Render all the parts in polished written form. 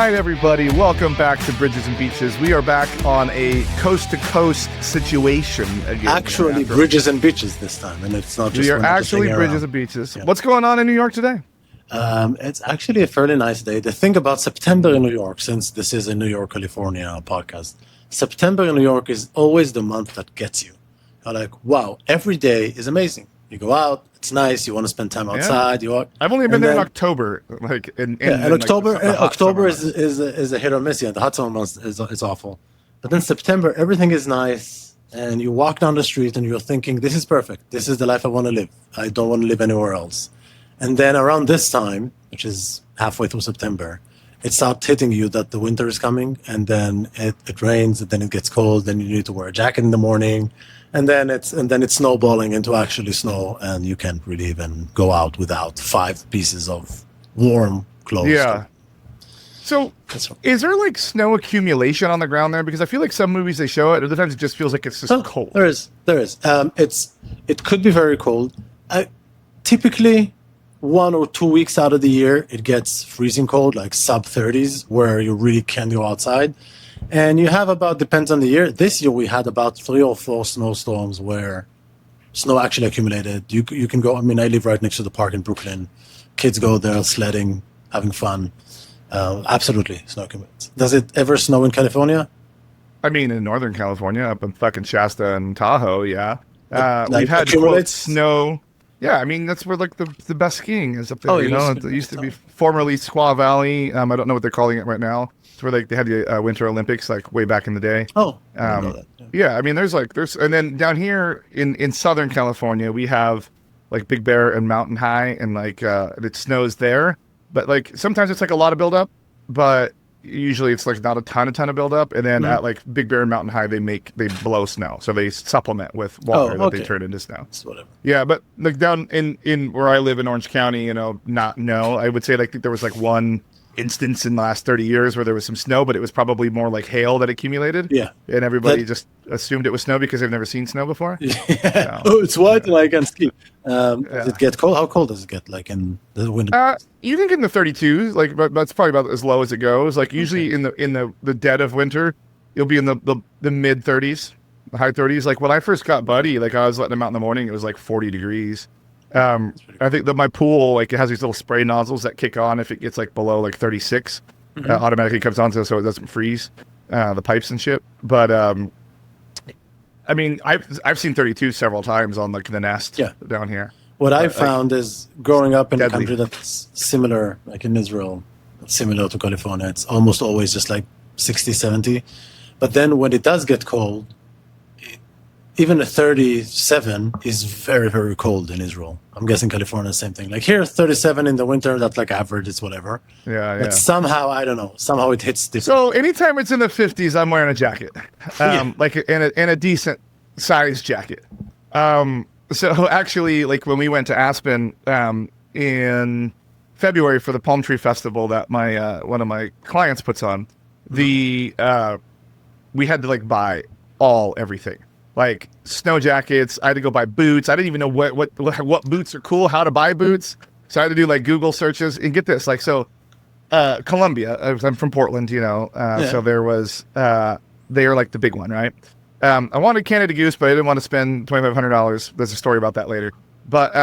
right, everybody. Welcome back to Bridges and Beaches. We are back on a coast-to-coast situation again. Actually, Bridges and Beaches this time, and it's not just. We are actually Bridges and Beaches. Yeah. What's going on in New York today? It's actually a fairly nice day. The thing about September in New York, since this is a New York, California podcast, September in New York is always the month that gets you. You're like, wow, every day is amazing. You go out, it's nice. You want to spend time outside. Yeah. I've only been there in October, and October. Like October is a hit or miss. Yeah, the hot summer months is awful, but then September, everything is nice, and you walk down the street and you're thinking, this is perfect. This is the life I want to live. I don't want to live anywhere else. And then around this time, which is halfway through September, it starts hitting you that the winter is coming, and then it rains, and then it gets cold. Then you need to wear a jacket in the morning. And then it's snowballing into actually snow, and you can't really even go out without 5 pieces of warm clothes. Yeah. So, is there like snow accumulation on the ground there? Because I feel like some movies they show it, other times it just feels like it's just cold. There is. It could be very cold. Typically, 1 or 2 weeks out of the year, it gets freezing cold, like sub 30s, where you really can't go outside. And you have about, depends on the year. This year we had about 3 or 4 snowstorms where snow actually accumulated. You can go, I mean, I live right next to the park in Brooklyn. Kids go there sledding, having fun. Absolutely, snow accumulates. Does it ever snow in California? I mean, in Northern California, up in fucking Shasta and Tahoe, yeah. Like we've had snow. Yeah, I mean, that's where like the best skiing is up there. It used to be formerly Squaw Valley. I don't know what they're calling it right now. It's where they had the Winter Olympics like way back in the day. Oh, I know that. Yeah, I mean, there's and then down here in Southern California, we have like Big Bear and Mountain High, and like it snows there. But like sometimes it's like a lot of buildup, but usually it's like not a ton of buildup. And then at like Big Bear and Mountain High, they blow snow, so they supplement with water that they turn into snow. It's whatever. Yeah, but like down in where I live in Orange County, I would say like there was like one instance in the last 30 years where there was some snow, but it was probably more like hail that accumulated. Yeah. And everybody just assumed it was snow because they've never seen snow before. Yeah. So, it's white and I can ski. Does it get cold? How cold does it get like in the winter? You think in the 32s, like, but that's probably about as low as it goes. Like usually in the dead of winter, you'll be in the mid 30s, the high 30s. Like when I first got Buddy, like I was letting him out in the morning, it was like 40 degrees. I think that my pool, like it has these little spray nozzles that kick on if it gets like below like 36, automatically comes on so it doesn't freeze the pipes and shit. But I mean, I've seen 32 several times on like the Nest down here. What I found is growing up in a country that's similar, like in Israel, similar to California, it's almost always just like 60, 70. But then when it does get cold, even a 37 is very, very cold in Israel. I'm guessing California, same thing. Like here, 37 in the winter, that's like average, it's whatever. Yeah. But somehow, I don't know, somehow it hits different. So anytime it's in the 50s, I'm wearing a jacket, like in a decent sized jacket. So actually, like when we went to Aspen in February for the Palm Tree Festival that my one of my clients puts on, we had to like buy everything. Like snow jackets, I had to go buy boots. I didn't even know what boots are cool, how to buy boots. So I had to do like Google searches and get this. Like, so Columbia, I'm from Portland, so there was, they are like the big one, right? I wanted Canada Goose, but I didn't want to spend $2,500. There's a story about that later. But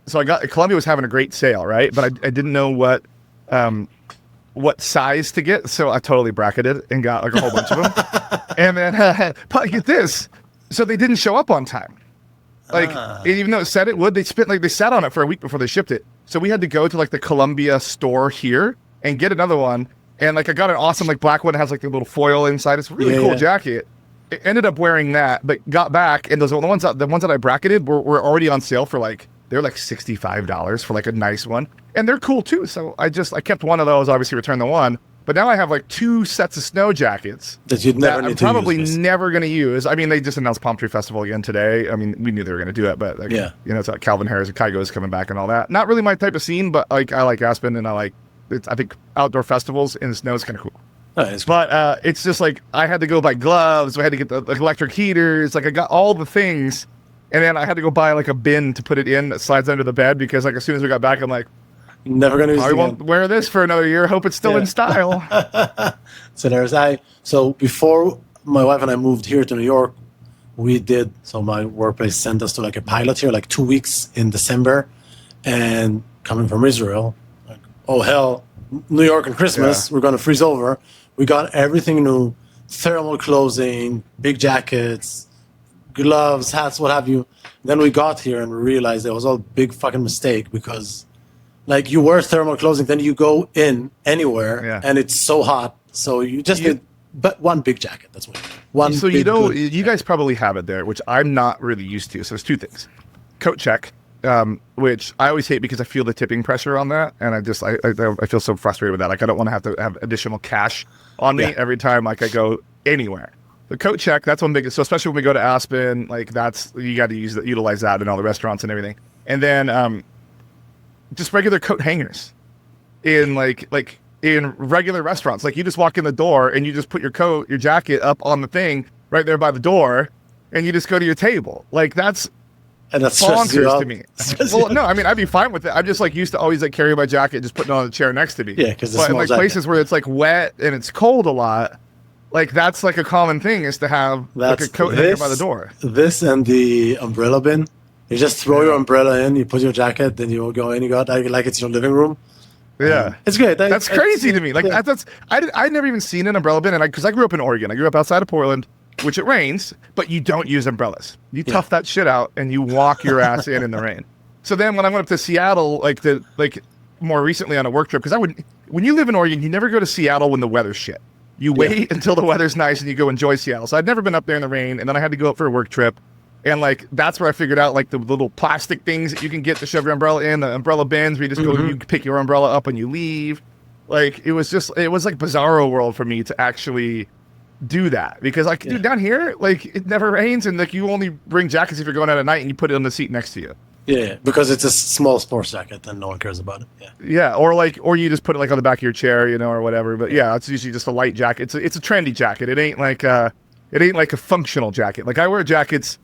so Columbia was having a great sale, right? But I didn't know what size to get. So I totally bracketed and got like a whole bunch of them. And then, but get this. So they didn't show up on time. Like, even though it said it would, they sat on it for a week before they shipped it. So we had to go to like the Columbia store here and get another one. And like, I got an awesome like black one that has like the little foil inside. It's a really cool jacket. I ended up wearing that, but got back, and the ones that I bracketed were already on sale for like, they're like $65 for like a nice one. And they're cool too. So I kept one of those, obviously returned the one. But now I have like 2 sets of snow jackets that you'd never I'm probably never going to use. I mean, they just announced Palm Tree Festival again today. I mean, we knew they were going to do it, but like, it's like Calvin Harris and Kygo is coming back and all that. Not really my type of scene, but like I like Aspen, and I think outdoor festivals in the snow is kind of cool. But it's just like I had to go buy gloves. I had to get the electric heaters. Like I got all the things, and then I had to go buy like a bin to put it in that slides under the bed because like as soon as we got back, I'm like, Never gonna use I it won't again. wear this for another year. Hope it's still in style. So before my wife and I moved here to New York, so my workplace sent us to like a pilot here, like 2 weeks in December, and coming from Israel, like, oh hell, New York and Christmas, we're gonna freeze over. We got everything new, thermal clothing, big jackets, gloves, hats, what have you. Then we got here and we realized it was all a big fucking mistake because like you wear thermal clothing, then you go in anywhere and it's so hot. So you just need but one big jacket. That's what you need. One. So you guys probably have it there, which I'm not really used to. So there's two things: coat check, which I always hate because I feel the tipping pressure on that, and I feel so frustrated with that. Like I don't want to have additional cash on me every time like I go anywhere. The coat check, that's one big. So especially when we go to Aspen, like that's you got to utilize that in all the restaurants and everything. And then just regular coat hangers in like in regular restaurants. Like you just walk in the door and you just put your coat, your jacket up on the thing right there by the door, and you just go to your table. Like that's bonkers to me. Well, no, I mean I'd be fine with it. I'm just like used to always like carry my jacket, just putting it on the chair next to me. Yeah, because but in like places where it's like wet and it's cold a lot, like that's like a common thing is to have like a coat hanger by the door. This and the umbrella bin. You just throw your umbrella in, you put your jacket, then you go in. You got like it's your living room. Yeah, it's great. That's crazy to me. Like I'd never even seen an umbrella bin, and because I grew up in Oregon, I grew up outside of Portland, which it rains, but you don't use umbrellas. You tough that shit out, and you walk your ass in the rain. So then when I went up to Seattle, like more recently on a work trip, because when you live in Oregon, you never go to Seattle when the weather's shit. You wait until the weather's nice and you go enjoy Seattle. So I'd never been up there in the rain, and then I had to go up for a work trip. And like that's where I figured out like the little plastic things that you can get to shove your umbrella in, the umbrella bins where you just go, you pick your umbrella up and you leave. Like it was like bizarro world for me to actually do that because like dude, down here like it never rains and like you only bring jackets if you're going out at night and you put it on the seat next to you. Yeah, because it's a small sports jacket and no one cares about it. Yeah, or you just put it like on the back of your chair, or whatever. But yeah, it's usually just a light jacket. It's a trendy jacket. It ain't like a functional jacket. Like I wear jackets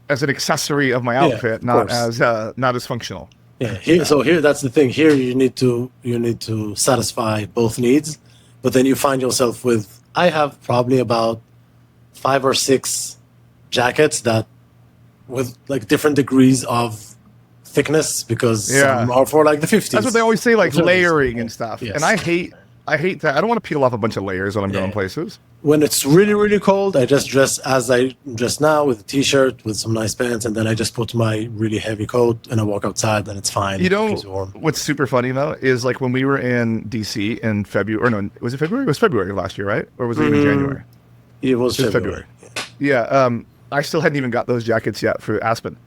as an accessory of my outfit, not as functional. Yeah. Here, that's the thing. Here, you need to satisfy both needs, but then you find yourself with. I have probably about 5 or 6 jackets that, with like different degrees of thickness, because some are for like the 50s. That's what they always say, like layering and stuff. Yes. And I hate that. I don't want to peel off a bunch of layers when I'm going places. When it's really, really cold, I just dress as I dress now with a t-shirt, with some nice pants, and then I just put my really heavy coat and I walk outside and it's fine. What's super funny though is like when we were in DC in February, or no, was it February? It was February of last year, right? Or was it even January? It was February. Yeah. I still hadn't even got those jackets yet for Aspen.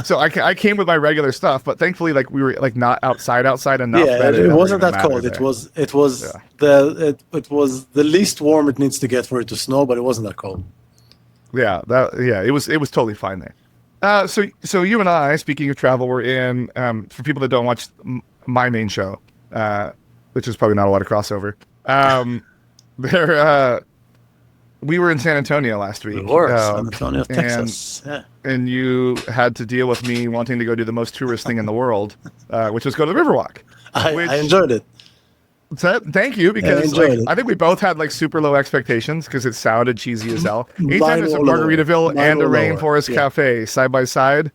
So I came with my regular stuff, but thankfully, like we were like not outside enough. Yeah, it wasn't that cold. It was the least warm it needs to get for it to snow, but it wasn't that cold. Yeah, it was totally fine there. So you and I, speaking of travel, we're in for people that don't watch my main show, which is probably not a lot of crossover. We were in San Antonio last week. San Antonio, Texas. And you had to deal with me wanting to go do the most tourist thing in the world, which was go to the Riverwalk. I enjoyed it. Thank you, because I think we both had like super low expectations because it sounded cheesy as hell. Anytime there's a Margaritaville and a Rainforest Cafe side by side,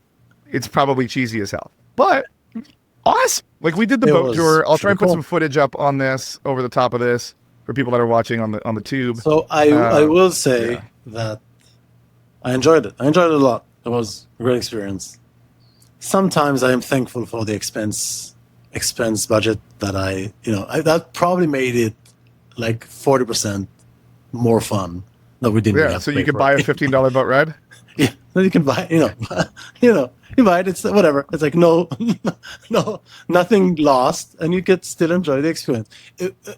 it's probably cheesy as hell. But awesome. Like we did the boat tour. I'll try and put some footage up on this over the top of this for people that are watching on the tube. So I will say that I enjoyed it. I enjoyed it a lot. It was a great experience. Sometimes I am thankful for the expense budget that that probably made it like 40% more fun that we didn't. Yeah, so you could buy a $15 boat ride. Yeah, you can buy. You buy it. It's whatever. It's like no, nothing lost, and you could still enjoy the experience.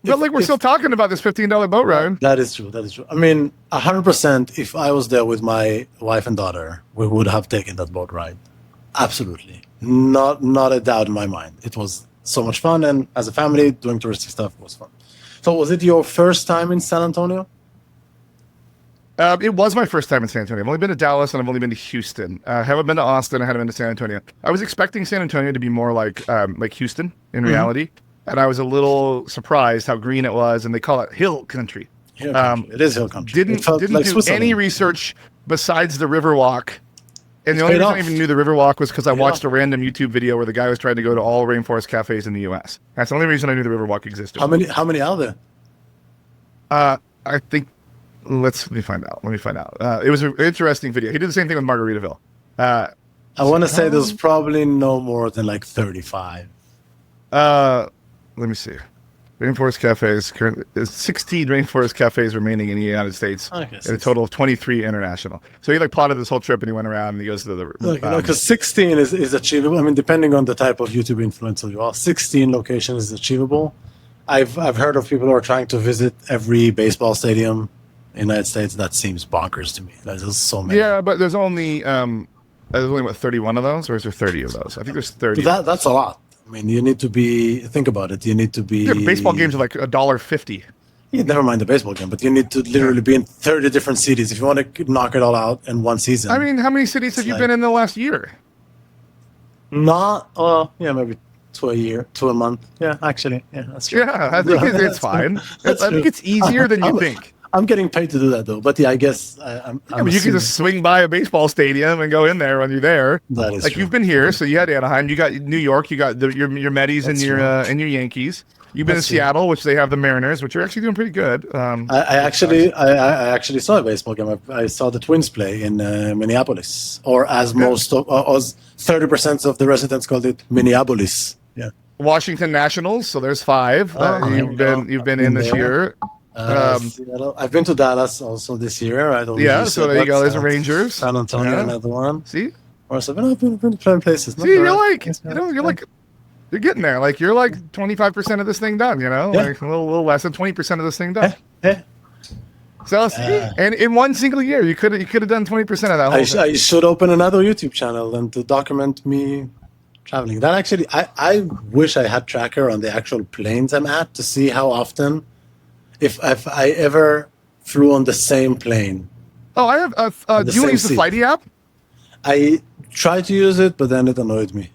We're still talking about this $15 boat ride. That is true. I mean, 100%. If I was there with my wife and daughter, we would have taken that boat ride. Absolutely, not a doubt in my mind. It was so much fun, and as a family, doing touristy stuff was fun. So, was it your first time in San Antonio? It was my first time in San Antonio. I've only been to Dallas and I've only been to Houston. I haven't been to Austin. I haven't been to San Antonio. I was expecting San Antonio to be more like Houston in reality, and I was a little surprised how green it was. And they call it hill country. Hill country. It is hill country. Didn't like do any research besides the Riverwalk. And the only reason I even knew the Riverwalk was because I watched a random YouTube video where the guy was trying to go to all rainforest cafes in the U.S. That's the only reason I knew the Riverwalk existed. How many are there? I think. Let me find out. It was an interesting video. He did the same thing with Margaritaville. I want to say there's probably no more than like 35. Let me see. Rainforest cafes. Currently, there's 16 rainforest cafes remaining in the United States, and a total of 23 international. So he like plotted this whole trip, and he went around and he goes to the. Because 16 is achievable. I mean, depending on the type of YouTube influencer you are, 16 locations is achievable. I've heard of people who are trying to visit every baseball stadium in the United States. That seems bonkers to me. There's so many. Yeah, but there's only what 31 of those, or is there 30 of those? I think there's 30. That's a lot. I mean, you need to think about it. You need to be. Yeah, baseball games are like $1.50. Yeah, never mind the baseball game, but you need to literally be in 30 different cities if you want to knock it all out in one season. I mean, how many cities have you been in the last year? Maybe to a month. Yeah, actually, yeah, that's true. Yeah, I think it's fine. I think it's easier than you think. I'm getting paid to do that though, but yeah, I guess you can just swing by a baseball stadium and go in there when you're there. That is like true. You've been here, so you had Anaheim, you got New York, you got your Metis and your Yankees. You've been to Seattle, which they have the Mariners, which are actually doing pretty good. I actually saw a baseball game. I saw the Twins play in Minneapolis, or as 30% of the residents called it, Minneapolis. Yeah. Washington Nationals, so there's 5. You've been in this year. Seattle. I've been to Dallas also this year. So there you go. There's Rangers. San Antonio, another one. See? I've been to plenty places. See, you're getting there. Like you're like 25% of this thing done. Like a little less than 20% of this thing done. So and in one single year, you could have done 20% of that. I should open another YouTube channel and to document me traveling. That actually, I wish I had tracker on the actual planes I'm at to see how often. If I ever flew on the same plane. Oh, I have. Do you want to use the Flighty app? I tried to use it, but then it annoyed me.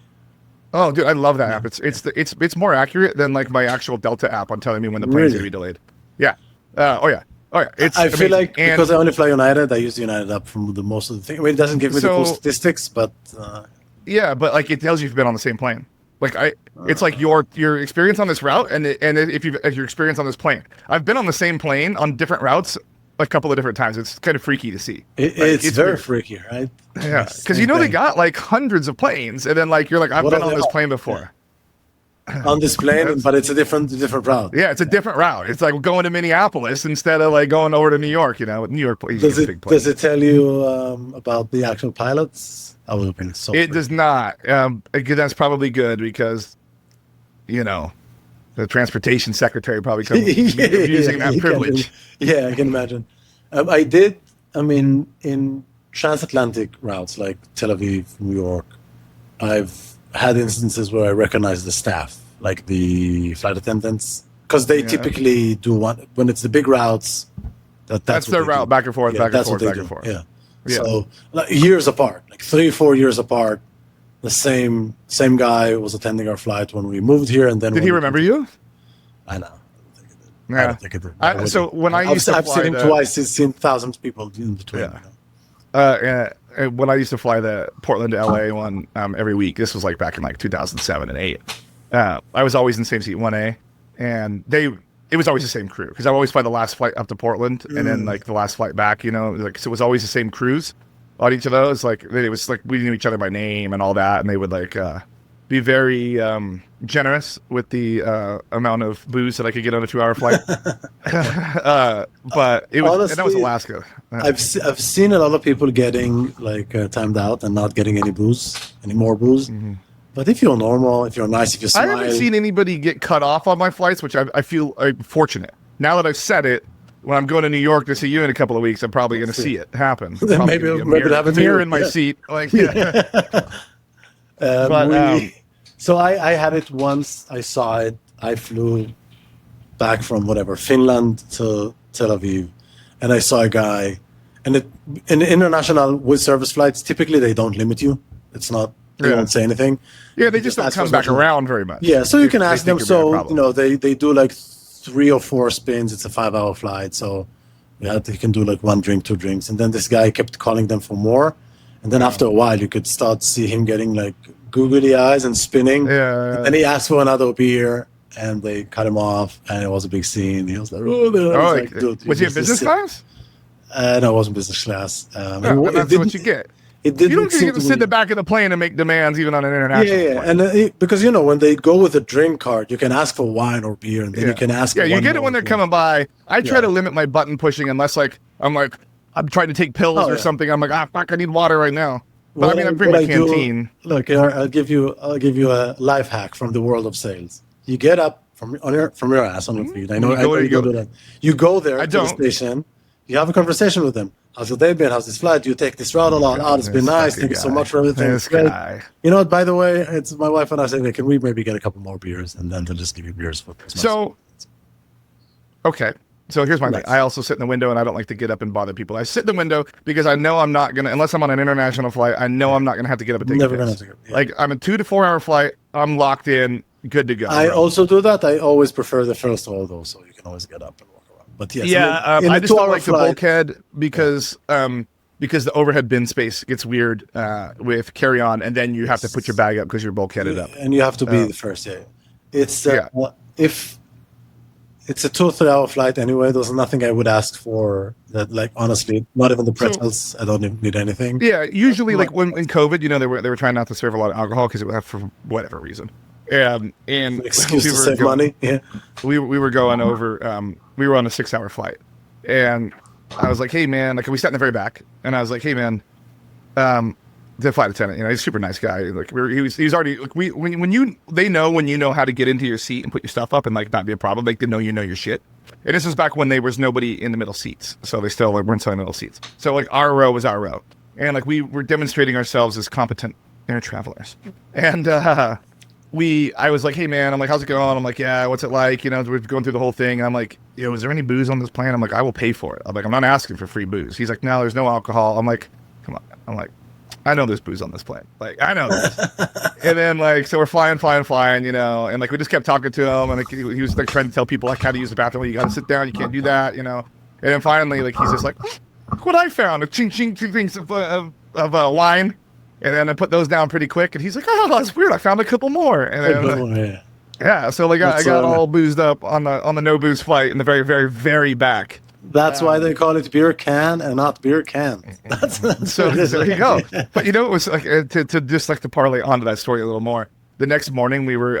Oh, dude, I love that app. It's more accurate than like my actual Delta app on telling me when the plane's gonna be delayed. Yeah. Oh yeah. I feel like because I only fly United, I use the United app for most of the thing. I mean, it doesn't give me the full statistics, but. Yeah, but like it tells you if you've been on the same plane. Like it's like your experience on this route and if your experience on this plane. I've been on the same plane on different routes a couple of different times. It's kind of freaky to see. It's very freaky, right? Yeah, because they got like hundreds of planes, and then like you're like I've been on this plane before. Yeah. On this plane, but it's a different route. Yeah, it's a different route. It's like going to Minneapolis instead of like going over to New York. New York does it tell you about the actual pilots? It does not. That's probably good because, the transportation secretary probably comes using that privilege. I can imagine. In transatlantic routes like Tel Aviv, New York, I've had instances where I recognize the staff, like the flight attendants, because they typically do when it's the big routes. That's their route, back and forth, back and forth, back and forth. Yeah. So years apart, like 3-4 years apart, the same guy was attending our flight when we moved here, and then did he remember you? I know. I don't think it did. So when I used to fly, I've seen him twice. He's seen thousands of people in between. When I used to fly the Portland to LA one every week, this was like back in like 2007 and 8. I was always in the same seat 1A, and it was always the same crew because I always fly the last flight up to Portland and then like the last flight back, so it was always the same crews on each of those. Like it was like we knew each other by name and all that, and they would like be very generous with the amount of booze that I could get on a 2-hour flight. But it was, honestly, and that was Alaska. I've seen a lot of people getting like timed out and not getting any more booze. Mm-hmm. But if you're normal, if you're nice, if you smile... I haven't seen anybody get cut off on my flights, which I feel fortunate. Now that I've said it, when I'm going to New York to see you in a couple of weeks, I'm probably going to see it happen. Maybe it happens here in my seat. Like, So I had it once. I saw it. I flew back from Finland to Tel Aviv, and I saw a guy And in international with service flights, typically they don't limit you. It's not, they won't say anything. Yeah, they just don't come back around very much. Yeah, so you can ask them. So, they do like 3 or 4 spins. It's a 5-hour flight. So you can do like 1 drink, 2 drinks. And then this guy kept calling them for more. And then after a while, you could start to see him getting like googly eyes and spinning. Yeah. And then he asked for another beer. And they cut him off, and it was a big scene. He was like, dude, was he in business class? No, it wasn't business class. That's what you get. You don't get to sit in the back of the plane and make demands even on an international plane. And because, when they go with a drink card, you can ask for wine or beer, and then you can ask for you get it when they're coming by. I try to limit my button pushing unless, I'm trying to take pills or something. I'm like, fuck, I need water right now. But I bring my canteen. Look, I'll give you a life hack from the world of sales. You get up from your ass on your feet. I know you do that. You go there to the station. You have a conversation with them. How's your day been? How's this flight? Do you take this route a lot? Oh, it's been nice. Thank you so much for everything. This guy. You know what? By the way, it's my wife and I saying, can we maybe get a couple more beers, and then they'll just give you beers for Christmas. So here's my thing. I also sit in the window, and I don't like to get up and bother people. I sit in the window because I know I'm not gonna, unless I'm on an international flight. I know I'm not gonna have to get up and take a piss. Like I'm a 2 to 4 hour flight. I'm locked in. Good to go. I also do that. I always prefer the first row though, so you can always get up and walk around. But yes, I just don't like the bulkhead because the overhead bin space gets weird with carry on, and then you have to put your bag up because you're bulkheaded up, and you have to be the first. Yeah, it's if it's a 2 or 3 hour flight anyway. There's nothing I would ask for. That honestly, not even the pretzels. I don't even need anything. Yeah, usually when in COVID, they were trying not to serve a lot of alcohol because it would have for whatever reason. And excuse to save money. Yeah, we were going over. We were on a 6 hour flight, and I was like, "Hey man," we sat in the very back, and I was like, "Hey man," the flight attendant, he's a super nice guy. Like he's already they know when you know how to get into your seat and put your stuff up and not be a problem. Like they know your shit. And this was back when there was nobody in the middle seats, so they still weren't selling middle seats. So our row was our row, and we were demonstrating ourselves as competent air travelers, and. I was like, hey man, I'm like, how's it going? I'm like, yeah, what's it like? We're going through the whole thing. And I'm like, is there any booze on this plane? I'm like, I will pay for it. I'm like, I'm not asking for free booze. He's like, no, there's no alcohol. I'm like, come on. I'm like, I know there's booze on this plane. I know this. And then so we're flying, and we just kept talking to him, and he was trying to tell people how to use the bathroom. You got to sit down. You can't do that, And then finally, he's just like, look what I found, a two things of wine. And then I put those down pretty quick, and he's like, "Oh, that's weird. I found a couple more." And then, so I got all boozed up on the no booze flight in the very, very, very back. That's why they call it beer can and not beer can. So there you go. But it was to parlay onto that story a little more. The next morning, we were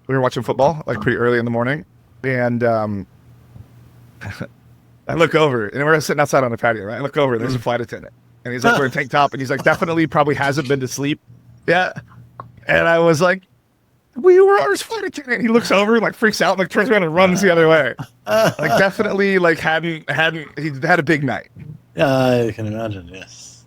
watching football pretty early in the morning, and I look over, and we're sitting outside on the patio. Right, I look over, and there's a flight attendant. And he's like, wearing a tank top, and he's like, definitely probably hasn't been to sleep. Yeah. And I was like, we were on his flight attendant. He looks over and freaks out and turns around and runs the other way. Definitely he'd had a big night. Yeah, I can imagine, yes.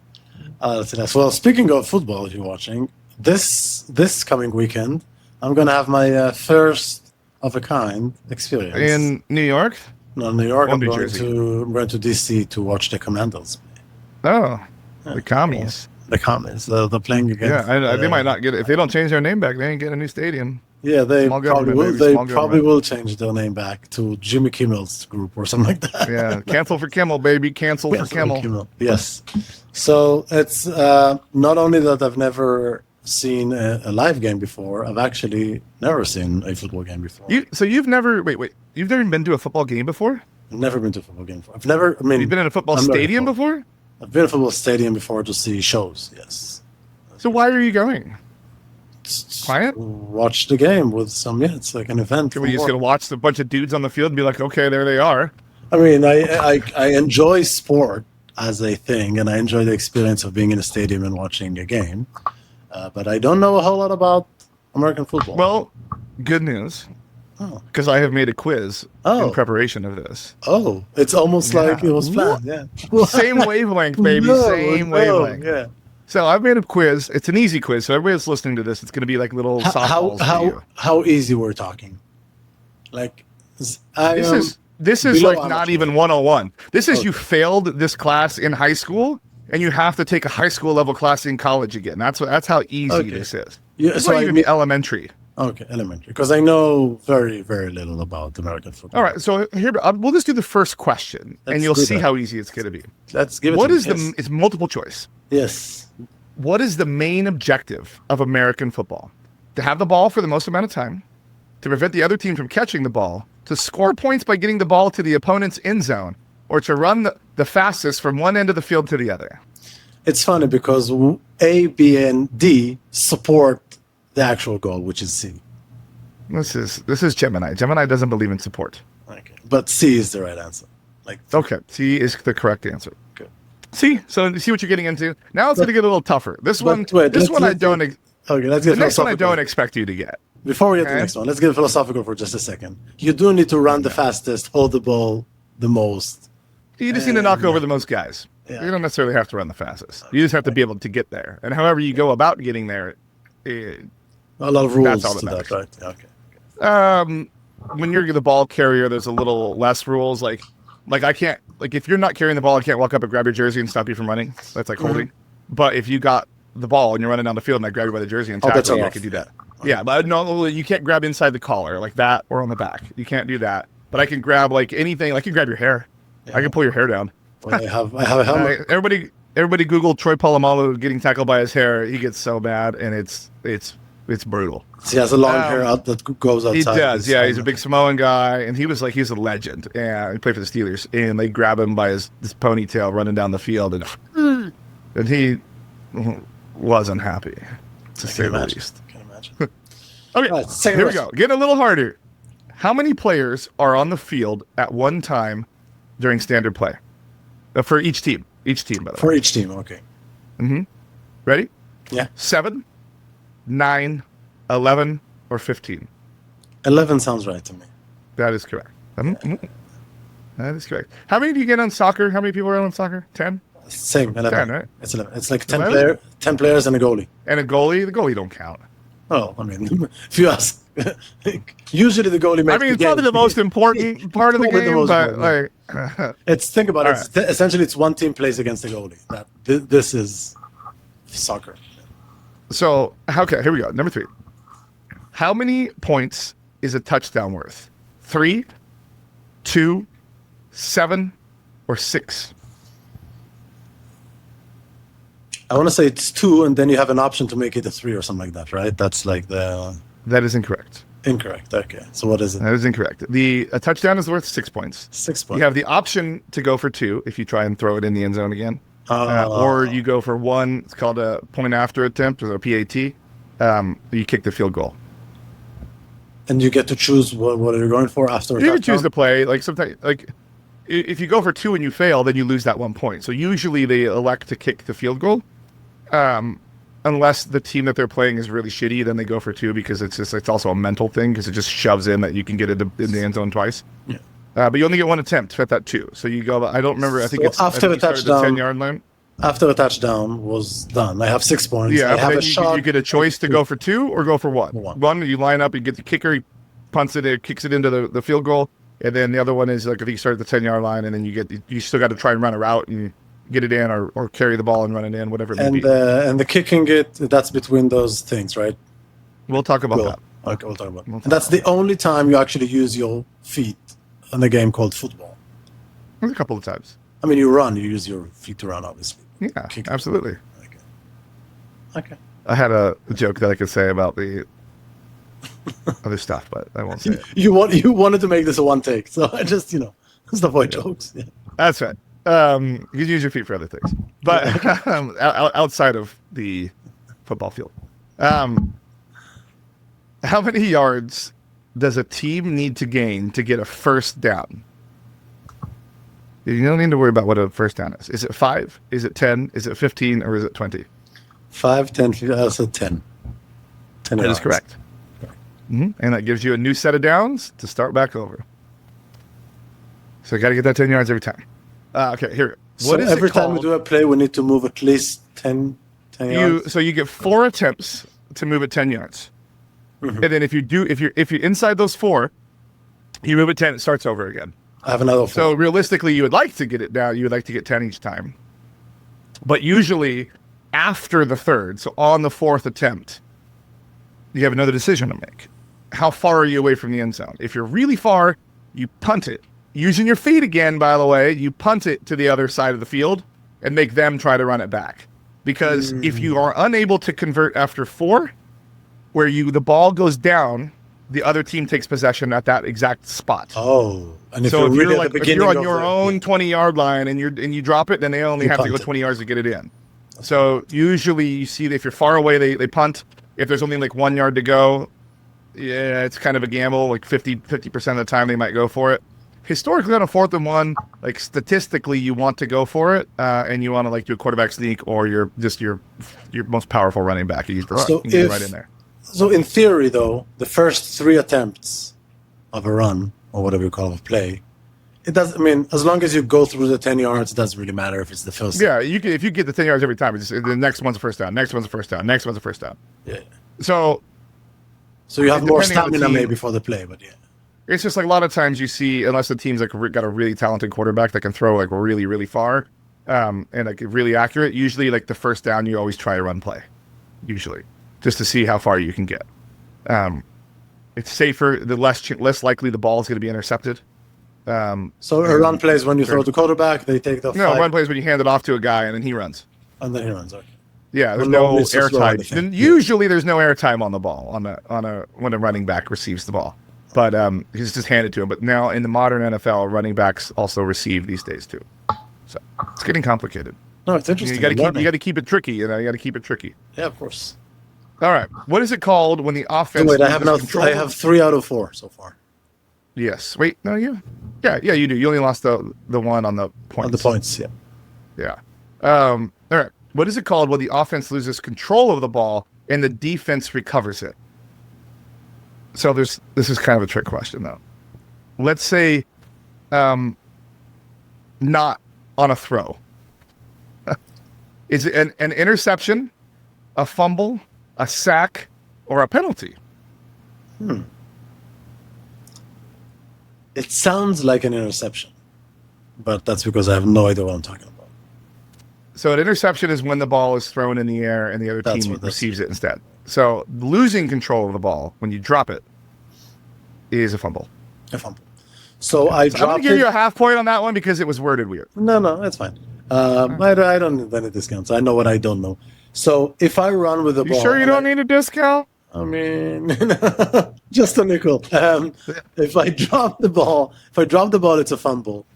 That's nice. Well, speaking of football, if you're watching, this coming weekend, I'm going to have my first of a kind experience. In New York? No, New York. I'm going to DC to watch the Commandos. Oh, the commies. The commies. They're playing against. Yeah, they might not get it. If they don't change their name back, they ain't getting a new stadium. Yeah, they probably will. They probably will change their name back to Jimmy Kimmel's group or something like that. Yeah, cancel for Kimmel, baby. Cancel for Kimmel. Yes. So it's not only that I've never seen a live game before, I've actually never seen a football game before. You've never you've never been to a football game before? I've never been to a football game before. You've been in a football stadium before? I've been to a football stadium before to see shows, yes. So why are you going? Client? Watch the game with some, it's like an event. Are you just going to watch a bunch of dudes on the field and be like, okay, there they are? I mean, I enjoy sport as a thing, and I enjoy the experience of being in a stadium and watching a game. But I don't know a whole lot about American football. Well, good news. Because I have made a quiz in preparation of this. Oh, it's almost like it was planned. Yeah, same wavelength, baby. Same wavelength. Yeah. So I've made a quiz. It's an easy quiz. So everybody that's listening to this, it's going to be like little softballs. How easy we're talking? Like, This is Below like not amateur. even 101. This is Okay. you failed this class in high school, and you have to take a high school level class in college again. That's how easy Okay. this is. Yeah, It's so not I even mean, elementary. okay, elementary, because I know very, very little about American football. All right, so here we'll just do the first question, and Let's you'll do see that. how easy it's going to be. Let's give it. What to is me. the? It's multiple choice. Yes. What is the main objective of American football? To have the ball for the most amount of time, to prevent the other team from catching the ball, to score points by getting the ball to the opponent's end zone, or to run the fastest from one end of the field to the other. It's funny because A, B, and D support the actual goal, which is C. This is Gemini. Gemini doesn't believe in support. Okay, but C is the right answer. Like, Okay, C is the correct answer. good. See, so you see what you're getting into. Now it's going to get a little tougher. This But one, wait, this let's- one I let's- don't. Okay, let's The get next one I philosophical. don't expect you to get. Before we get to Okay. the next one, let's get philosophical for just a second. You do need to run the fastest, hold the ball the most. You just need to knock over the most guys. Yeah. You don't necessarily have to run the fastest. You just have to be able to get there. And however you go about getting there, A lot of rules That's all that to that, matters. right? Yeah, okay. when you're the ball carrier, there's a little less rules. Like I can't, like if you're not carrying the ball, I can't walk up and grab your jersey and stop you from running. That's like holding. But if you got the ball and you're running down the field and I grab you by the jersey and Oh, that's tackle you, I off. could do that. Yeah, but no, you can't grab inside the collar like that or on the back. You can't do that. But I can grab like anything. I can grab your hair. I can pull your hair down. Well, I have a helmet. Everybody Google Troy Polamalu getting tackled by his hair. He gets so bad, and it's brutal. He has a long hair out that goes outside. He does, his yeah. He's a helmet. big Samoan guy, and he's a legend. Yeah, he played for the Steelers, and they grab him by his ponytail running down the field, and he wasn't happy, to say the least. Can you imagine? Okay, All right, second here we question. go. Getting a little harder. How many players are on the field at one time during standard play? For each team. Each team, by the way. For each team, okay. Ready? Yeah. 7, 9, 11, or 15. 11 sounds right to me. That is correct. That is correct. How many do you get on soccer? How many people are on soccer? 10? Same, 11. 10, right? It's 11. It's like 10, 11? 10 players and a goalie. And a goalie? The goalie don't count. Oh, I mean, if you ask, usually the goalie makes I mean, it's the probably game. the most important part of the Probably the game, most but important. Think about All it. Essentially, it's one team plays against the goalie. This is soccer. so, okay, here we go. Number 3. How many points is a touchdown worth? 3, 2, 7, or 6? I want to say it's 2, and then you have an option to make it a 3 or something like that, right? That's like the That is incorrect. incorrect. Okay, so what is it? That is incorrect. A touchdown is worth 6 points. 6 points. You have the option to go for 2 if you try and throw it in the end zone again. Or you go for 1. It's called a point after attempt, or a PAT. You kick the field goal. And you get to choose what you're going for after. You can choose to play. Like sometimes, like if you go for 2 and you fail, then you lose that 1 point. So usually they elect to kick the field goal, unless the team that they're playing is really shitty. Then they go for 2 because it's also a mental thing because it just shoves in that you can get it in the end zone twice. Yeah. But you only get 1 attempt at that 2. So you go. I don't remember. I think So it's after the touchdown- 10-yard line. After the touchdown was done, I have 6 points. Yeah, I have then a shot. you get a choice to go for 2 or go for 1. One. You line up, you get the kicker, he punts it, kicks it into the field goal, and then the other one is like if you start at the 10-yard line, and then you still got to try and run a route and get it in, or carry the ball and run it in, whatever it may be. And the kicking it, that's between those things, right? We'll talk about that. Okay, we'll talk about it. And that's the only time you actually use your feet in a game called football. There's a couple of times. I mean, you use your feet to run, obviously. Yeah, Kick it. absolutely. Okay. I had a joke that I could say about the other stuff, but I won't say it. You wanted to make this a one take, so I just, just avoid jokes. Yeah. That's right. You can use your feet for other things, but outside of the football field. How many yards does a team need to gain to get a first down? You don't need to worry about what a first down is. Is it 5? Is it 10? Is it 15? Or is it 20? 5, 10, 15, I said 10. 10 That is yards. correct. And that gives you a new set of downs to start back over. So you got to get that 10 yards every time. Okay, here. So every time we do a play, we need to move at least 10 yards. So you get 4 attempts to move it 10 yards. And then if you're inside those 4, you move it 10, it starts over again. I have another 4. So realistically, you would like to get it down. You would like to get 10 each time. But usually after the third, so on the fourth attempt, you have another decision to make. How far are you away from the end zone? If you're really far, you punt it. Using your feet again, by the way, you punt it to the other side of the field and make them try to run it back. Because if you are unable to convert after 4, where the ball goes down, the other team takes possession at that exact spot. Oh, and So if you're on your own 20-yard line and you drop it, then they only have to go 20 yards to get it in. So usually you see that if you're far away, they punt. If there's only like 1 yard to go, yeah, it's kind of a gamble. Like 50% of the time they might go for it. Historically, on a 4th and 1, like statistically, you want to go for it, and you want to like do a quarterback sneak or your most powerful running back. You can get right in there. So in theory, though, the first 3 attempts of a run or whatever you call it, a play, it does. I mean, as long as you go through the 10 yards, it doesn't really matter if it's the first. Yeah, if you get the 10 yards every time, the next one's a first down. Next one's a first down. Next one's a first down. Yeah. So you have more stamina maybe for the play, but yeah. It's just like a lot of times you see, unless the team's like got a really talented quarterback that can throw like really, really far, and like really accurate. Usually, like the first down, you always try a run play, usually, just to see how far you can get. It's safer. The less likely the ball is going to be intercepted. So a run plays when you throw the quarterback, they take the. No, run plays when you hand it off to a guy and then he runs. And then he runs. Okay. Yeah, there's no airtime. Usually, there's no airtime on the ball when a running back receives the ball. But he's just handed to him. But now in the modern NFL, running backs also receive these days too. So it's getting complicated. No, it's interesting. You got to keep it tricky. You got to keep it tricky. Yeah, of course. All right. What is it called when the offense? So wait, I have 3 out of 4 so far. Yes. Wait. No. You. Yeah. You do. You only lost the one on the points. On the points. Yeah. Yeah. All right. What is it called when the offense loses control of the ball and the defense recovers it? So this is kind of a trick question, though. Let's say not on a throw. Is it an interception, a fumble, a sack, or a penalty? It sounds like an interception, but that's because I have no idea what I'm talking about. So an interception is when the ball is thrown in the air and the other team receives it instead. So losing control of the ball when you drop it is a fumble. A fumble. So I dropped it. I'm going to give you a half point on that one because it was worded weird. No, that's fine. I don't need any discounts. I know what I don't know. So if I run with the ball... You sure you don't need a discount? I mean, just a nickel. If I drop the ball, it's a fumble.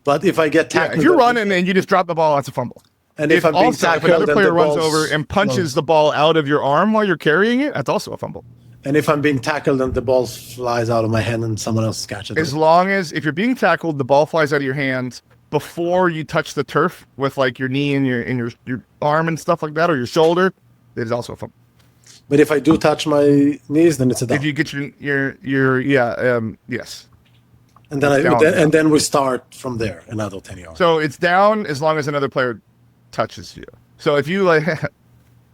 But if I get tackled... Yeah, if you're running and you just drop the ball, that's a fumble. And if I'm being tackled, if another player runs over and punches the ball out of your arm while you're carrying it, that's also a fumble. And if I'm being tackled and the ball flies out of my hand and someone else catches it. As long as, if you're being tackled, the ball flies out of your hands before you touch the turf with like your knee and your arm and stuff like that, or your shoulder, it is also a fumble. But if I do touch my knees, then it's a down. If you get yes. And then then we start from there, another 10 yards. So it's down as long as another player touches you. So if you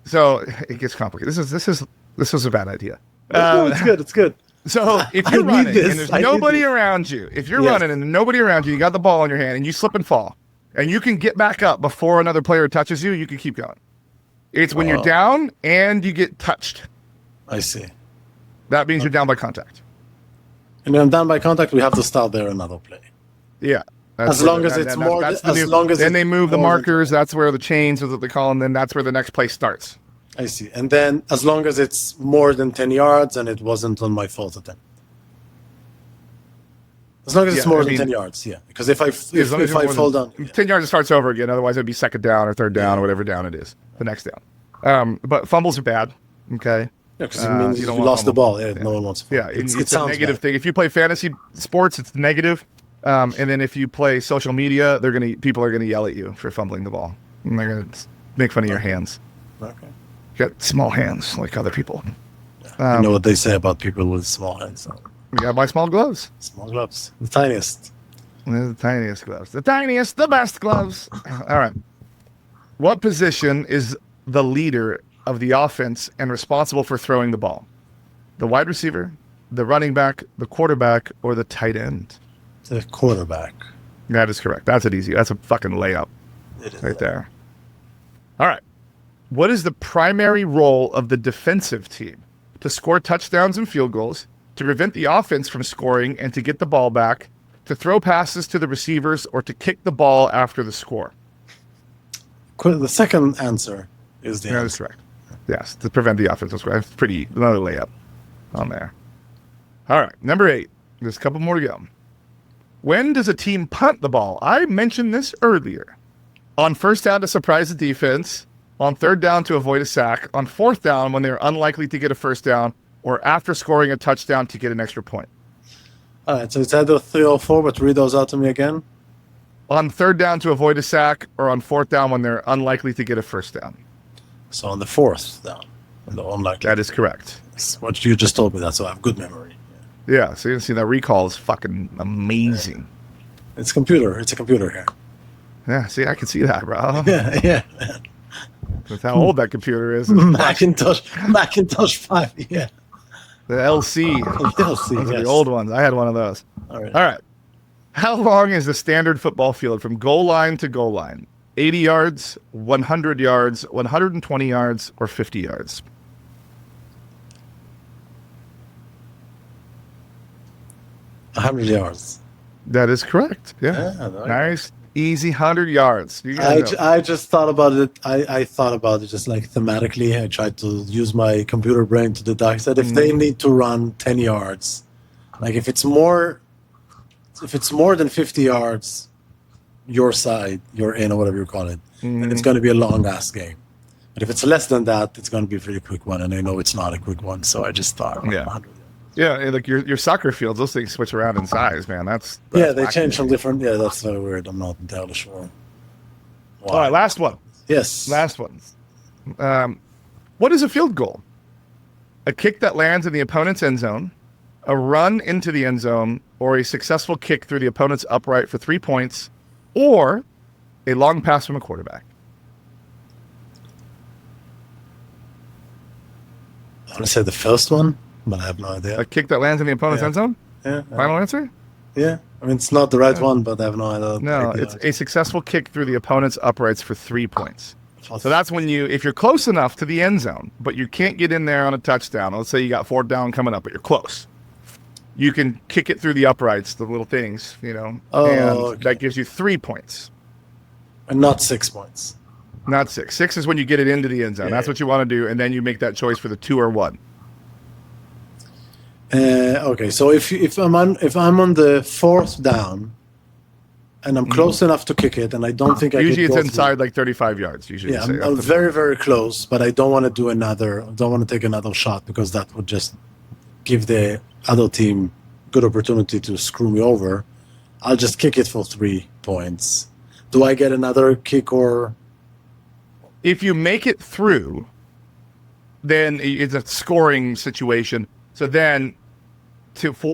so it gets complicated. This is a bad idea. It's good. So if you're running and there's nobody around you, running and there's nobody around you, you got the ball in your hand and you slip and fall, and you can get back up before another player touches you, you can keep going. It's when you're down and you get touched. I see. That means you're down by contact. And when I'm down by contact, we have to start there another play. Yeah. As long as it's more. Then they move the markers. That's where the chains is what they call them. Then that's where the next play starts. I see. And then as long as it's more than 10 yards and it wasn't on my fault attempt. As long as it's more than 10 yards, yeah. Because if I fall down. 10 yards, it starts over again. Otherwise, it'd be second down or third down or whatever down it is. The next down. But fumbles are bad. Okay. Yeah, because it means you lost the ball. Yeah, no one wants to. Yeah, it's a negative thing. If you play fantasy sports, it's negative. And then if you play social media, people are gonna yell at you for fumbling the ball. And they're gonna make fun of your hands. Okay. You got small hands like other people. You know what they say about people with small hands. So. You gotta buy small gloves. Small gloves. The tiniest. The tiniest gloves. The tiniest, the best gloves. All right. What position is the leader of the offense and responsible for throwing the ball? The wide receiver, the running back, the quarterback, or the tight end? The quarterback. That is correct. That's an easy. That's a fucking layup right there. All right. What is the primary role of the defensive team? To score touchdowns and field goals, to prevent the offense from scoring and to get the ball back, to throw passes to the receivers, or to kick the ball after the score? The second answer is the That is answer. correct. Yes, to prevent the offense from scoring. That's pretty, another layup on there. All right, number 8. There's a couple more to go. When does a team punt the ball? I mentioned this earlier. On first down to surprise the defense, on third down to avoid a sack, on fourth down when they're unlikely to get a first down, or after scoring a touchdown to get an extra point. All right, so it's either 3 or 4, but read those out to me again. On third down to avoid a sack, or on fourth down when they're unlikely to get a first down. So on the fourth down. The unlikely. That is correct. That's what you just told me that, so I have good memory. Yeah, so you can see that recall is fucking amazing. It's computer. It's a computer here. Yeah, see, I can see that, bro. Yeah. That's how old that computer is. Macintosh 5, yeah. The LC. LC, Those are yes. the old ones. I had one of those. All right. All right. How long is the standard football field from goal line to goal line? 80 yards, 100 yards, 120 yards, or 50 yards? A 100 yards. That is correct. Yeah. Yeah, nice. Nice, easy 100 yards. You guys know. I just thought about it. I thought about it just like thematically. I tried to use my computer brain to deduct that if they need to run 10 yards, like if it's more than 50 yards, your side, you're in, or whatever you call it, then it's going to be a long ass game. But if it's less than that, it's going to be a pretty quick one. And I know it's not a quick one, so I just thought, Yeah. 100. Yeah, and like your soccer fields, those things switch around in size, man. That's Yeah, they wacky. change from different. Yeah, that's very weird. I'm not entirely sure. All right, last one. Yes. Last one. What is a field goal? A kick that lands in the opponent's end zone, a run into the end zone, or a successful kick through the opponent's upright for 3 points, or a long pass from a quarterback. I want to say the first one, but I have no idea. A kick that lands in the opponent's Yeah. end zone? Yeah. Final answer? Yeah. I mean, it's not the right one, but I have no idea. No, it's a successful kick through the opponent's uprights for 3 points. So that's when if you're close enough to the end zone, but you can't get in there on a touchdown. Let's say you got 4th down coming up, but you're close. You can kick it through the uprights, the little things, and okay. that gives you 3 points, And not 6 points. not 6. 6 is when you get it into the end zone. Yeah. That's what you want to do, and then you make that choice for the 2 or 1. Okay, so if I'm on the 4th down, and I'm close enough to kick it, and I don't think I Usually could it's go inside like 35 yards. Usually, Yeah, you say. I'm very, very close, but I don't want to do another. Don't want to take another shot because that would just give the other team good opportunity to screw me over. I'll just kick it for 3 points. Do I get another kick or? If you make it through, then it's a scoring situation. So then,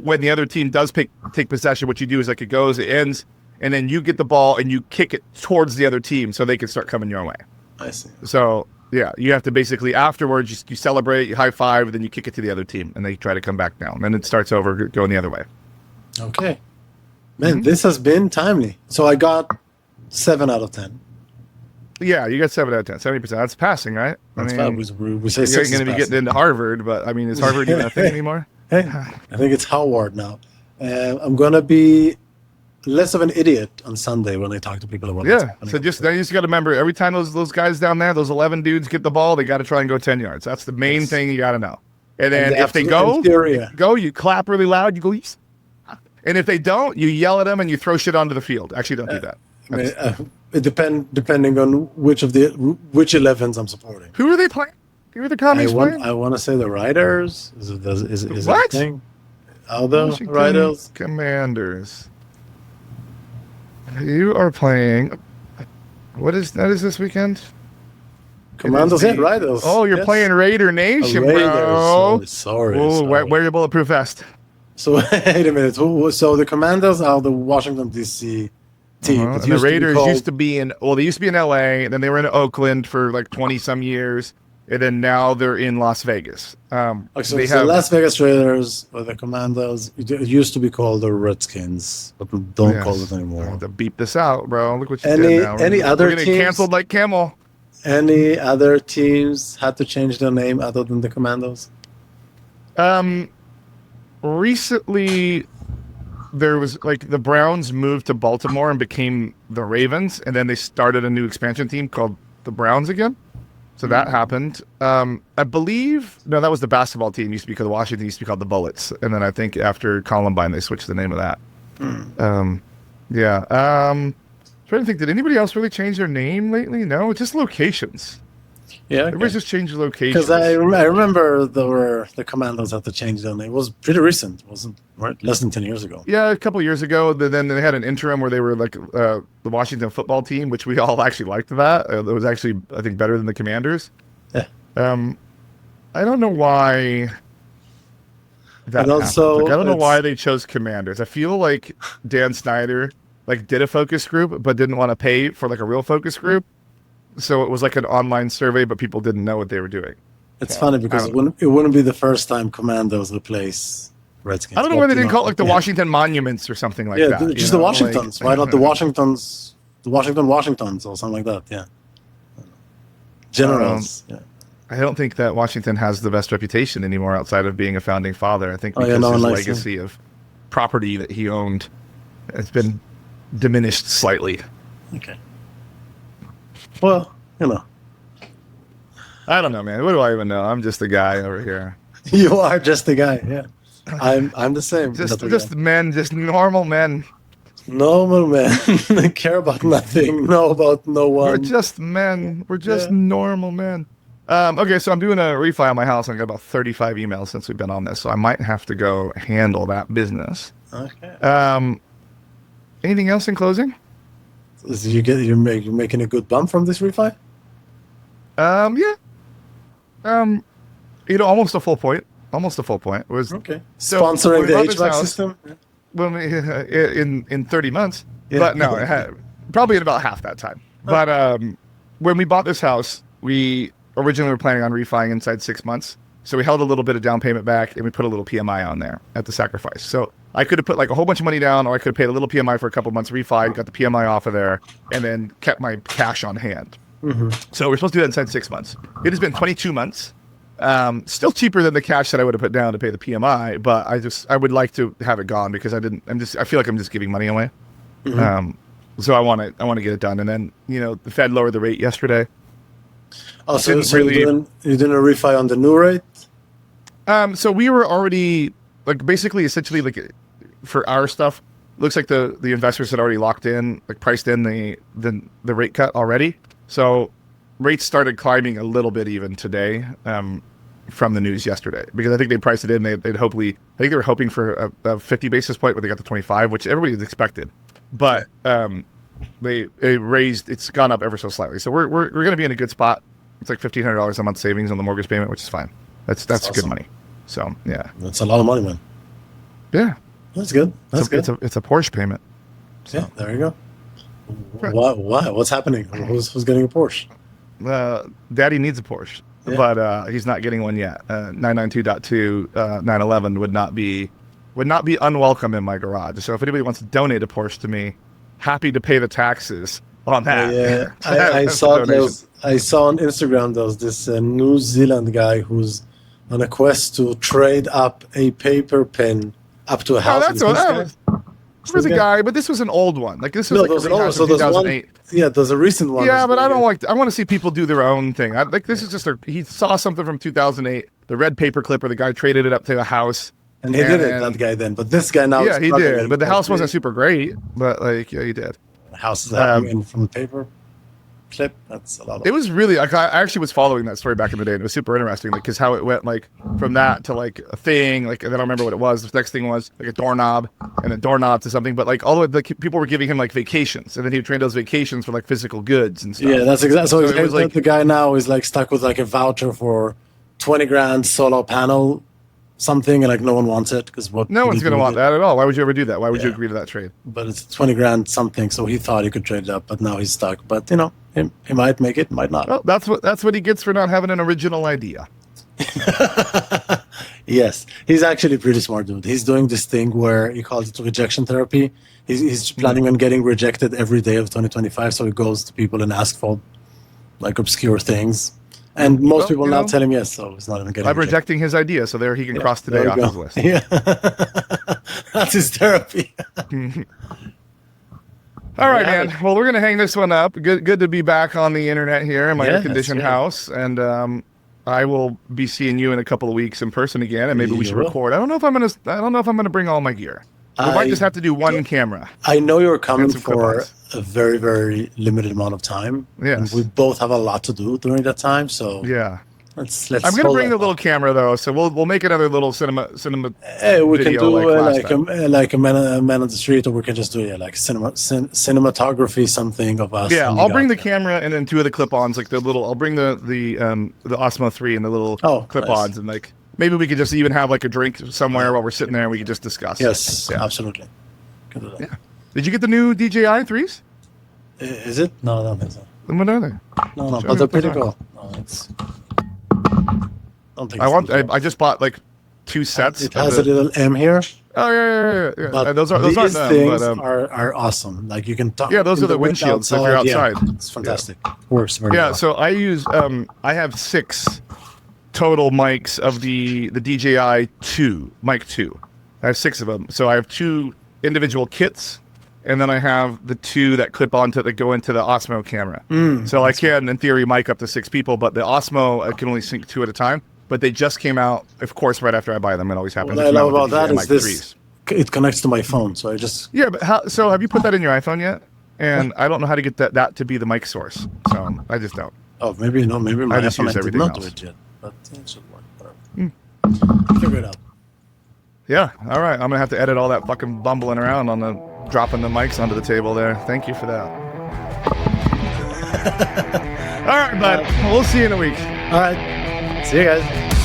when the other team does take possession, what you do is like it goes, it ends, and then you get the ball and you kick it towards the other team so they can start coming your way. I see. So yeah, you have to basically afterwards you celebrate, you high five, and then you kick it to the other team, and they try to come back down. Then it starts over going the other way. Okay, man, this has been timely. So I got 7 out of 10. Yeah, you got 7 out of 10, 70%. That's passing, right? That's fine. We say You're 6 going to be getting into Harvard, but I mean, is Harvard even a thing anymore? Hey, I think it's Howard now. I'm gonna be less of an idiot on Sunday when I talk to people about what's Yeah. happening. So just then you just got to remember every time those guys down there, those 11 dudes get the ball, they got to try and go 10 yards. That's the main thing you got to know. And then if they go, you clap really loud, you go, "Yes." And if they don't, you yell at them and you throw shit onto the field. Actually, don't do that. I mean, it depending on which 11s I'm supporting. Who are they playing? Who are the commies playing? I want to say the Riders. Is What? it a thing? Are the Washington Riders? Commanders. You are playing. What is this weekend? Commandos and Riders. Oh, you're Yes. playing Raider Nation, Raiders. bro. Sorry. Oh, wear your bulletproof vest. So wait a minute. So the Commanders are the Washington D.C. team. Uh-huh. It And the used to be Raiders called- used to be in. Well, they used to be in L.A. Then they were in Oakland for like 20 some years, and then now they're in Las Vegas. Okay, so They it's the have Las Vegas Raiders or the Commandos. It used to be called the Redskins, but we don't Yes. call it I anymore. have to beep this out, bro. Look what you Any- did now. any other we're gonna get teams? canceled like Camel. Any other teams had to change their name other than the Commandos? Recently, there was like the Browns moved to Baltimore and became the Ravens, and then they started a new expansion team called the Browns again. So that happened. I believe that was the basketball team. Used to be called Washington. Used to be called the Bullets, and then I think after Columbine they switched the name of that. Yeah. Trying to think, did anybody else really change their name lately? No, just locations. Yeah, Everybody's just changed locations. because I remember the Commandos had to change their name. It was pretty recent, wasn't right? Less than 10 years ago. Yeah, a couple years ago. Then they had an interim where they were like the Washington football team, which we all actually liked that. It was actually, I think, better than the Commanders. Yeah. I don't know why that And also, happened. Like, I don't know it's- why they chose Commanders. I feel like Dan Snyder like did a focus group, but didn't want to pay for like a real focus group. So it was like an online survey, but people didn't know what they were doing. It's Yeah, funny I because don't it wouldn't be the first time Commandos replace Redskins. I don't know why they didn't call it like the Yeah. Washington Monuments or something like Yeah, that. you just know? the Like- Washingtons. Why not the Washingtons? The Washingtons or something like that. Yeah. Generals. Yeah. I don't think that Washington has the best reputation anymore outside of being a founding father. I think Oh, because yeah, no his one likes legacy of property that he owned has been diminished slightly. Okay. Well, I don't know, man. What do I even know? I'm just a guy over here. you are just a guy. Yeah. I'm the same. Just That just men, just normal men. normal man. Care about nothing. Know about no We're one. just men. We're just Yeah. normal men. Okay, so I'm doing a refi on my house. I got about 35 emails since we've been on this, so I might have to go handle that business. Okay. Anything else in closing? So you're making a good bump from this refi? Yeah. Almost a full point. Almost a full point. It was Okay. So, Sponsoring when the we bought this HVAC house- system? when we, in 30 months. Yeah. But no, it had, probably in about half that time. But when we bought this house, we originally were planning on refining inside 6 months. So we held a little bit of down payment back and we put a little PMI on there at the sacrifice. So I could have put like a whole bunch of money down, or I could have paid a little PMI for a couple months, refi, got the PMI off of there, and then kept my cash on hand. So we're supposed to do that inside 6 months. It has been 22 months. Still cheaper than the cash that I would have put down to pay the PMI, but I would like to have it gone because I feel like I'm just giving money away. So I want to get it done. And then, the Fed lowered the rate yesterday. Oh, so, Didn't so really- you're doing a refi on the new rate? So we were already essentially for our stuff, looks like the investors had already locked in, like priced in the rate cut already. So rates started climbing a little bit even today from the news yesterday, because I think they priced it in. I think they were hoping for a 50 basis point, but they got the 25, which everybody expected. But they raised, it's gone up ever so slightly. So we're going to be in a good spot. It's like $1,500 a month savings on the mortgage payment, which is fine. That's awesome. good money. So yeah, That's a lot of money, man. yeah. That's good. That's good. It's a Porsche payment. Yeah, there you go. Why? What's happening? Who's getting a Porsche? Daddy needs a Porsche, Yeah. but he's not getting one yet. 992.2 911 would not be unwelcome in my garage. So if anybody wants to donate a Porsche to me, happy to pay the taxes on that. Yeah, I That's saw a donation. I saw on Instagram this New Zealand guy who's on a quest to trade up a paper pen up to a Oh, house. that's in what his that guy. was. There was a guy, but this was an old one. Like this was No, like there was a an old. rehouse So in there's one. 2008. Yeah, there's a recent one. Yeah, that's but I don't very- I want to see people do their own thing. This is just he saw something from 2008, the red paper clip where the guy traded it up to a house. And he did it, that guy then. But this guy now. Yeah, is he struggling. did. But the house wasn't The super great. But yeah, he did. house is happening from the paper clip. That's a lot. It was really like I actually was following that story back in the day. And it was super interesting, like because how it went like from that to like a thing, like and then I don't remember what it was. The next thing was like a doorknob, and a doorknob to something. But like all of the people were giving him like vacations, and then he would trade those vacations for like physical goods and stuff. Yeah, that's exactly. So, So it was like- the guy now is like stuck with like a voucher for 20 grand solar panel something and like no one wants it because what No one's going to want that at all. Why would you ever do that? Why would you Yeah. agree to that trade? But it's 20 grand something, so he thought he could trade it up, but now he's stuck. But you know, he might make it, might not. Well, that's what he gets for not having an original idea. Yes, he's actually a pretty smart dude. He's doing this thing where he calls it rejection therapy. He's planning on getting rejected every day of 2025, so he goes to people and asks for like obscure things. And most Well, people you now know, tell him yes, so it's not even getting I'm rejected. rejecting his idea, so there he can cross There today you off go. his list. Yeah, that's his therapy. All right, Yeah, man. Well, we're gonna hang this one up. Good to be back on the internet here in my Yeah, air-conditioned that's right. house, and I will be seeing you in a couple of weeks in person again, and maybe we You should will. record. I don't know if I'm gonna bring all my gear. We might just have to do one camera. I know you're coming And some for clip-ons. a very, very limited amount of time. Yes. And we both have a lot to do during that time, so Yeah. let's. I'm gonna hold bring that the little thought. camera though, so we'll make another little cinema. Hey, we can video do like last like a man on the street, or we can just do like cinematography, something of us. Yeah, and I'll you bring the got- camera and then two of the clip-ons, like the little. I'll bring the Osmo 3 and the little Oh, clip-ons, nice. and like maybe we could just even have like a drink somewhere while we're sitting there and we could just discuss. Yes, Yeah. absolutely. Can do that. Yeah. Did you get the new DJI 3s? Is it? No, I don't think so. Then what are they? No, Sure, but they're pretty what's cool. No, it's. Don't think I it's want. DJI. I just bought like two sets. It of has the- a little M here. Oh yeah. But Those aren't these them. things But, are awesome. Like you can talk. Yeah, those in are the wind windshields if you're outside. Yeah, it's fantastic. Works very yeah. well. So I use. I have 6 total mics of the DJI 2 mic 2. I have 6 of them. So I have 2 individual kits, and then I have the 2 that clip onto that go into the Osmo camera. So I can, in theory, mic up to 6 people, but the Osmo I can only sync 2 at a time. But they just came out, of course, right after I buy them. It always happens. What I They come love out about with the that DJI is mic this. 3s. It connects to my phone, so I just. Yeah, but so have you put that in your iPhone yet? And I don't know how to get that to be the mic source. So I just don't. Oh, maybe no. Maybe my just iPhone use did everything not do else. it yet, but it should work. Whatever. Figure it out. Yeah, all right. I'm going to have to edit all that fucking bumbling around on the dropping the mics onto the table there. Thank you for that. All right, bud. We'll see you in a week. All right. See you guys.